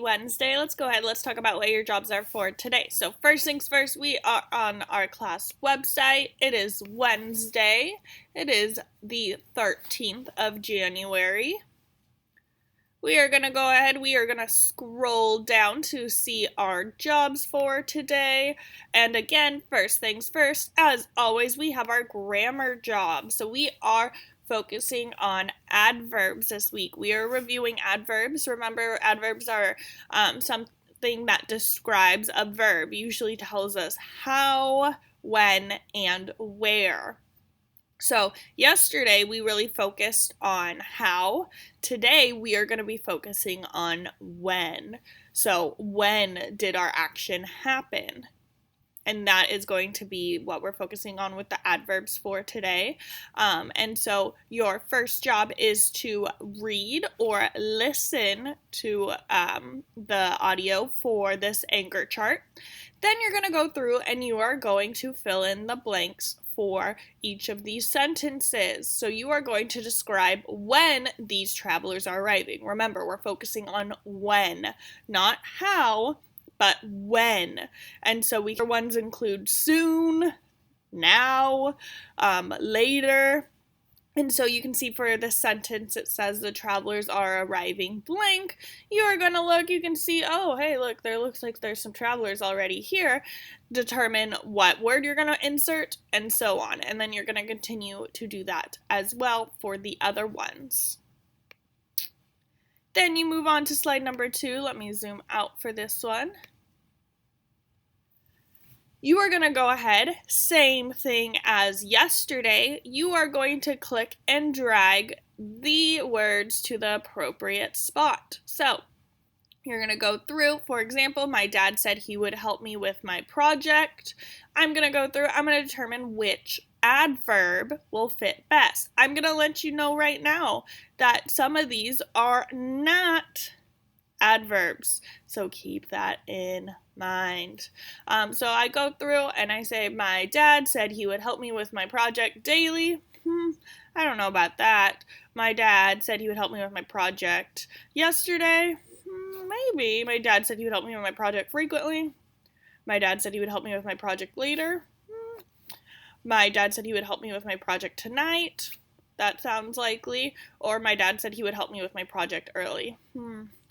Wednesday. Let's go ahead. Let's talk about what your jobs are for today. So first things first, we are on our class website. It is Wednesday. It is the 13th of January. We are going to go ahead, we are going to scroll down to see our jobs for today. And again, first things first, as always, we have our grammar job. So we are focusing on adverbs this week. We are reviewing adverbs. Remember, adverbs are something that describes a verb, usually tells us how, when, and where. So yesterday we really focused on how. Today we are going to be focusing on when. So when did our action happen? And that is going to be what we're focusing on with the adverbs for today. And so your first job is to read or listen to the audio for this anchor chart. Then you're going to go through and you are going to fill in the blanks for each of these sentences. So you are going to describe when these travelers are arriving. Remember, we're focusing on when, not how, but when. And so our ones include soon, now, later. And so you can see for this sentence, it says the travelers are arriving blank. You are going to look, you can see, oh, hey, look, there looks like there's some travelers already here. Determine what word you're going to insert and so on. And then you're going to continue to do that as well for the other ones. Then you move on to slide number 2. Let me zoom out for this one. You are going to go ahead, same thing as yesterday, you are going to click and drag the words to the appropriate spot. So you're going to go through, for example, my dad said he would help me with my project. I'm going to go through, I'm going to determine which adverb will fit best. I'm going to let you know right now that some of these are not adverbs, so keep that in mind. So I go through and I say, my dad said he would help me with my project daily. I don't know about that. My dad said he would help me with my project yesterday. Maybe. My dad said he would help me with my project frequently. My dad said he would help me with my project later. My dad said he would help me with my project tonight. That sounds likely. Or my dad said he would help me with my project early.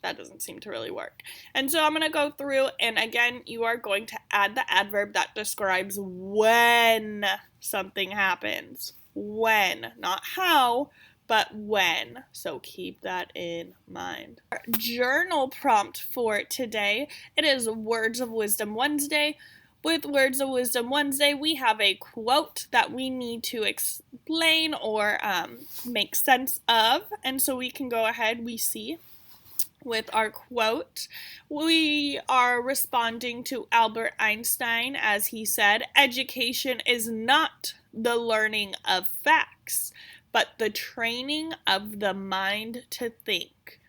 That doesn't seem to really work. And so I'm going to go through, and again, you are going to add the adverb that describes when something happens. When, not how, but when. So keep that in mind. Our journal prompt for today, it is Words of Wisdom Wednesday. With Words of Wisdom Wednesday, we have a quote that we need to explain or make sense of. And so we can go ahead, we see with our quote, we are responding to Albert Einstein as he said, education is not the learning of facts, but the training of the mind to think.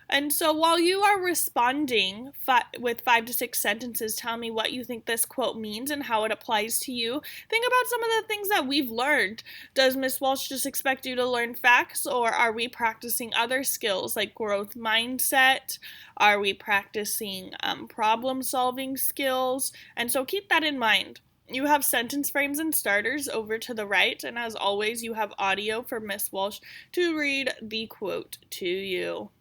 And so while you are responding with 5 to 6 sentences, tell me what you think this quote means and how it applies to you. Think about some of the things that we've learned. Does Miss Walsh just expect you to learn facts, or are we practicing other skills like growth mindset? Are we practicing problem-solving skills? And so keep that in mind. You have sentence frames and starters over to the right, and as always, you have audio for Miss Walsh to read the quote to you.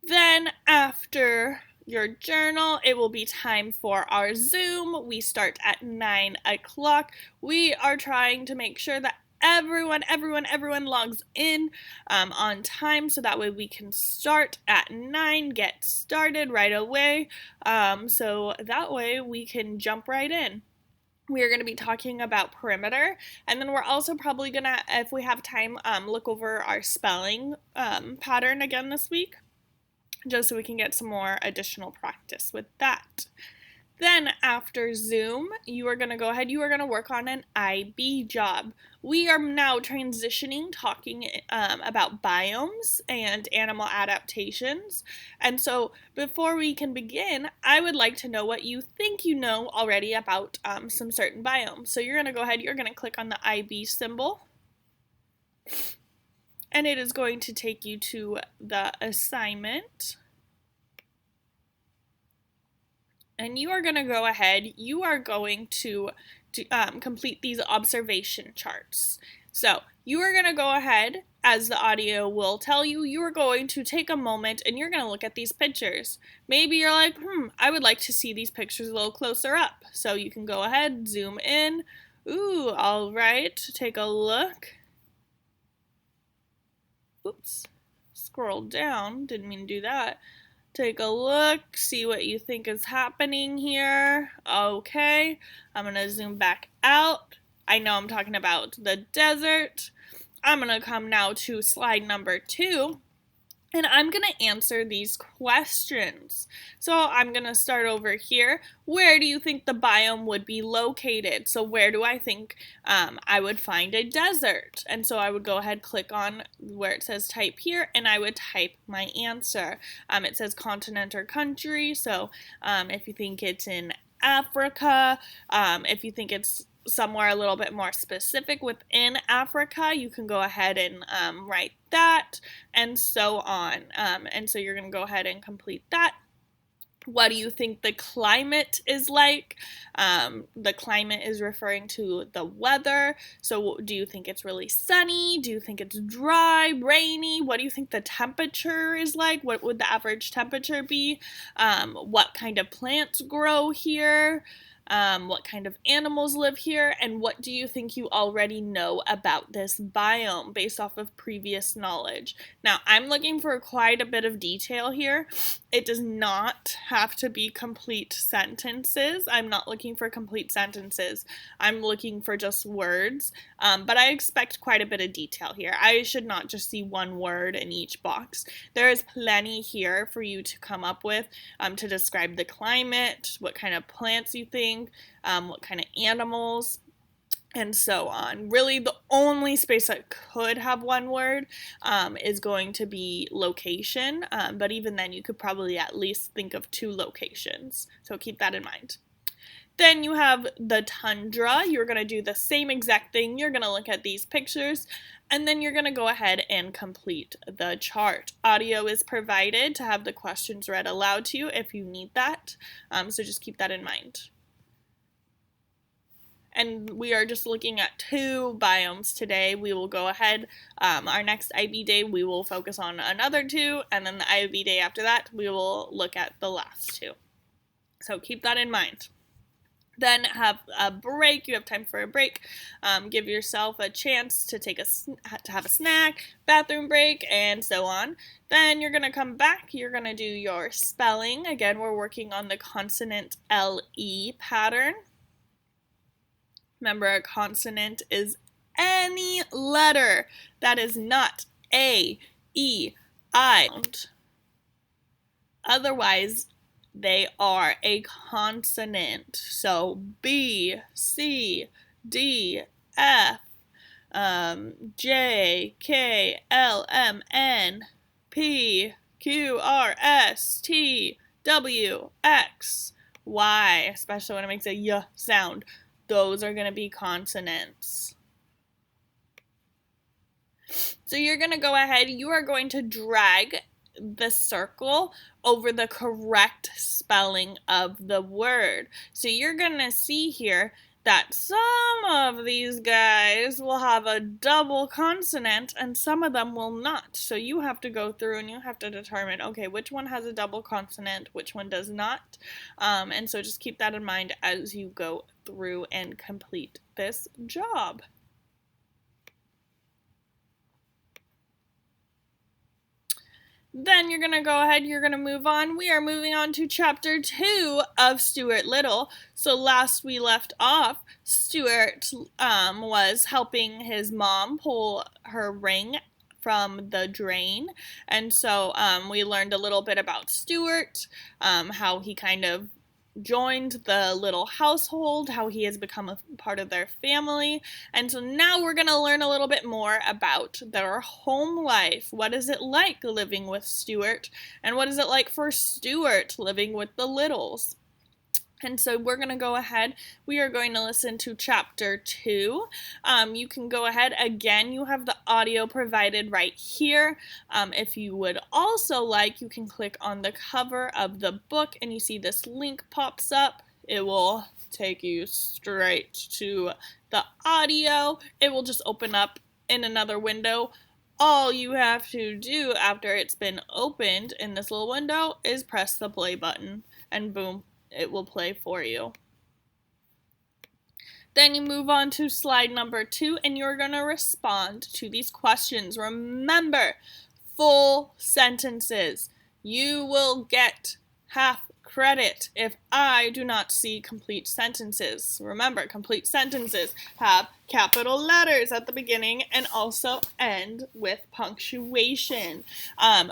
Then after your journal, it will be time for our Zoom. We start at 9 o'clock. We are trying to make sure that everyone logs in on time, so that way we can start at 9, get started right away, so that way we can jump right in. We are going to be talking about perimeter, and then we're also probably going to, if we have time, look over our spelling pattern again this week, just so we can get some more additional practice with that. Then after Zoom, you are going to go ahead, you are going to work on an IB job. We are now transitioning, talking about biomes and animal adaptations. And so before we can begin, I would like to know what you think you know already about some certain biomes. So you're going to go ahead, you're going to click on the IB symbol. And it is going to take you to the assignment. And you are going to go ahead, you are going to complete these observation charts. So you are going to go ahead, as the audio will tell you, you are going to take a moment and you're going to look at these pictures. Maybe you're like, I would like to see these pictures a little closer up. So you can go ahead, zoom in. Ooh, all right, take a look. Oops, scroll down, didn't mean to do that. Take a look, see what you think is happening here. Okay, I'm going to zoom back out. I know I'm talking about the desert. I'm going to come now to slide number 2. And I'm going to answer these questions. So I'm going to start over here. Where do you think the biome would be located? So where do I think I would find a desert? And so I would go ahead, click on where it says type here, and I would type my answer. It says continent or country. So if you think it's in Africa, if you think it's somewhere a little bit more specific within Africa, you can go ahead and write that, and so on. And so you're going to go ahead and complete that. What do you think the climate is like? The climate is referring to the weather. So do you think it's really sunny? Do you think it's dry, rainy? What do you think the temperature is like? What would the average temperature be? What kind of plants grow here? What kind of animals live here, and what do you think you already know about this biome based off of previous knowledge? Now, I'm looking for quite a bit of detail here. It does not have to be complete sentences. I'm not looking for complete sentences. I'm looking for just words, but I expect quite a bit of detail here. I should not just see one word in each box. There is plenty here for you to come up with to describe the climate, what kind of plants you think, what kind of animals, and so on. Really, the only space that could have one word is going to be location, but even then you could probably at least think of 2 locations, so keep that in mind. Then you have the tundra. You're going to do the same exact thing. You're going to look at these pictures, and then you're going to go ahead and complete the chart. Audio is provided to have the questions read aloud to you if you need that, so just keep that in mind. And we are just looking at 2 biomes today. We will go ahead, our next IB day, we will focus on another 2, and then the IB day after that, we will look at the last 2. So keep that in mind. Then have a break. You have time for a break. Give yourself a chance to have a snack, bathroom break, and so on. Then you're going to come back. You're going to do your spelling. Again, we're working on the consonant LE pattern. Remember, a consonant is any letter that is not A, E, I. Otherwise, they are a consonant. So B, C, D, F, J, K, L, M, N, P, Q, R, S, T, W, X, Y, especially when it makes a Y sound. Those are going to be consonants. So you're going to go ahead, you are going to drag the circle over the correct spelling of the word. So you're going to see here that some of these guys will have a double consonant and some of them will not. So you have to go through and you have to determine, okay, which one has a double consonant, which one does not. And so just keep that in mind as you go through and complete this job. Then you're going to go ahead, you're going to move on. We are moving on to chapter 2 of Stuart Little. So last we left off, Stuart was helping his mom pull her ring from the drain. And so we learned a little bit about Stuart, how he kind of joined the little household, how he has become a part of their family. And so now we're going to learn a little bit more about their home life. What is it like living with Stuart? And what is it like for Stuart living with the Littles? And so we're going to go ahead, we are going to listen to chapter 2. You can go ahead, again, you have the audio provided right here. If you would also like, you can click on the cover of the book and you see this link pops up. It will take you straight to the audio. It will just open up in another window. All you have to do after it's been opened in this little window is press the play button and boom, it will play for you. Then you move on to slide number 2 and you're going to respond to these questions. Remember, full sentences. You will get half credit if I do not see complete sentences. Remember, complete sentences have capital letters at the beginning and also end with punctuation.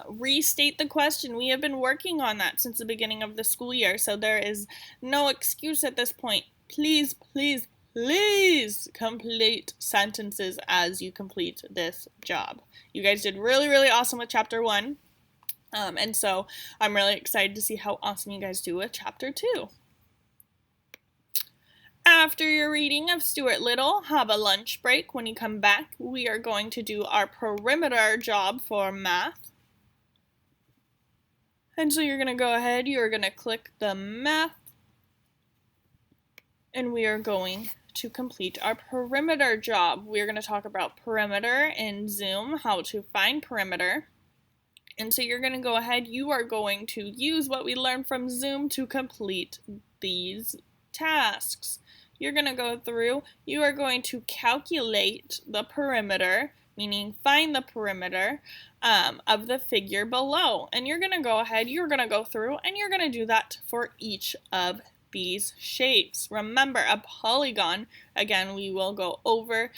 Restate the question. We have been working on that since the beginning of the school year, so there is no excuse at this point. Please, please, please complete sentences as you complete this job. You guys did really, really awesome with chapter 1. And so I'm really excited to see how awesome you guys do with chapter 2. After your reading of Stuart Little, have a lunch break. When you come back, we are going to do our perimeter job for math. And so you're going to go ahead, you're going to click the math, and we are going to complete our perimeter job. We're going to talk about perimeter in Zoom, how to find perimeter. And so you're going to go ahead, you are going to use what we learned from Zoom to complete these tasks. You're going to go through, you are going to calculate the perimeter, meaning find the perimeter of the figure below. And you're going to go ahead, you're going to go through, and you're going to do that for each of these shapes. Remember, a polygon, again, we will go over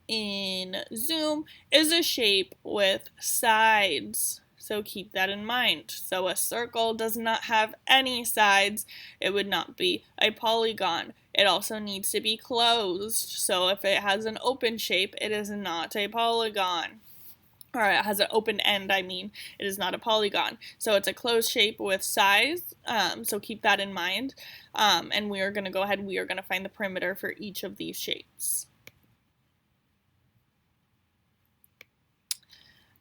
in Zoom, is a shape with sides. So keep that in mind. So a circle does not have any sides. It would not be a polygon. It also needs to be closed. So if it has an open shape, it is not a polygon. Or it has an open end, it is not a polygon. So it's a closed shape with sides, so keep that in mind. And we are going to go ahead, we are going to find the perimeter for each of these shapes.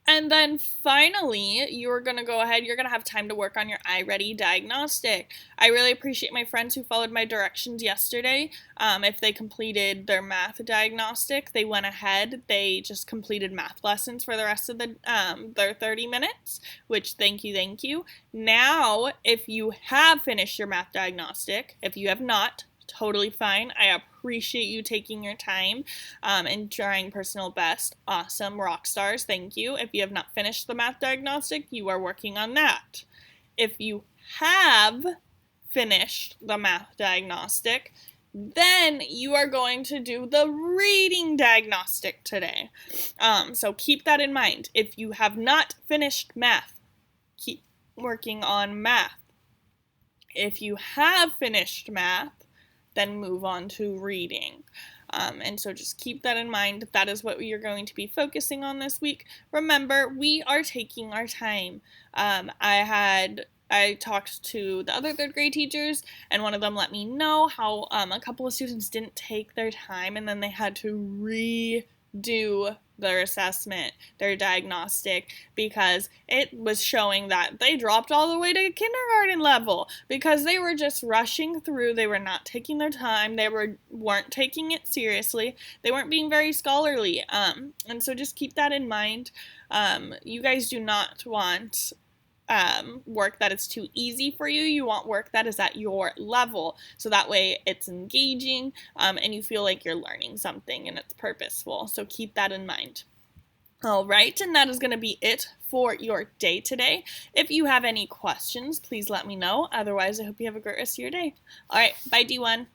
And then finally, you're going to go ahead, you're going to have time to work on your iReady diagnostic. I really appreciate my friends who followed my directions yesterday. If they completed their math diagnostic, they went ahead, they just completed math lessons for the rest of their 30 minutes, which thank you. Now, if you have finished your math diagnostic, if you have not, totally fine. I appreciate you taking your time and trying personal best. Awesome, rock stars, thank you. If you have not finished the math diagnostic, you are working on that. If you have finished the math diagnostic, then you are going to do the reading diagnostic today. So keep that in mind. If you have not finished math, keep working on math. If you have finished math, then move on to reading. And so just keep that in mind. That is what you're going to be focusing on this week. Remember, we are taking our time. I talked to the other third grade teachers, and one of them let me know how a couple of students didn't take their time, and then they had to redo their assessment, their diagnostic, because it was showing that they dropped all the way to kindergarten level because they were just rushing through. They were not taking their time. They weren't taking it seriously. They weren't being very scholarly. And so just keep that in mind. You guys do not want work that is too easy for you. You want work that is at your level, so that way it's engaging and you feel like you're learning something and it's purposeful. So keep that in mind. All right, and that is going to be it for your day today. If you have any questions, please let me know. Otherwise, I hope you have a great rest of your day. All right, bye D1.